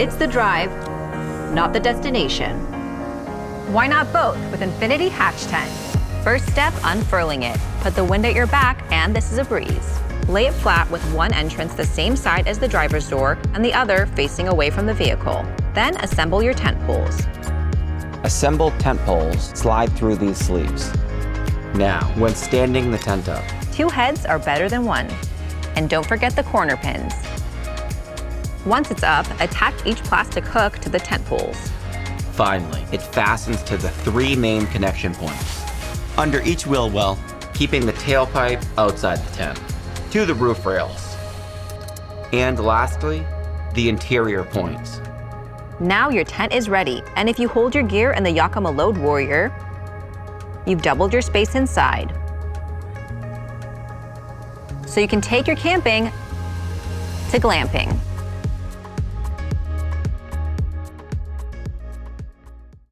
It's the drive, not the destination. Why not both with INFINITI Hatch Tent? First step, unfurling it. Put the wind at your back, and this is a breeze. Lay it flat with one entrance the same side as the driver's door and the other facing away from the vehicle. Then assemble your tent poles. Assembled tent poles slide through these sleeves. Now, when standing the tent up, 2 heads are better than 1. And don't forget the corner pins. Once it's up, attach each plastic hook to the tent poles. finally, it fastens to the 3 main connection points under each wheel well, keeping the tailpipe outside the tent, to the roof rails. And lastly, the interior points. Now your tent is ready, and if you hold your gear in the Yakima Load Warrior, you've doubled your space inside. So you can take your camping to glamping.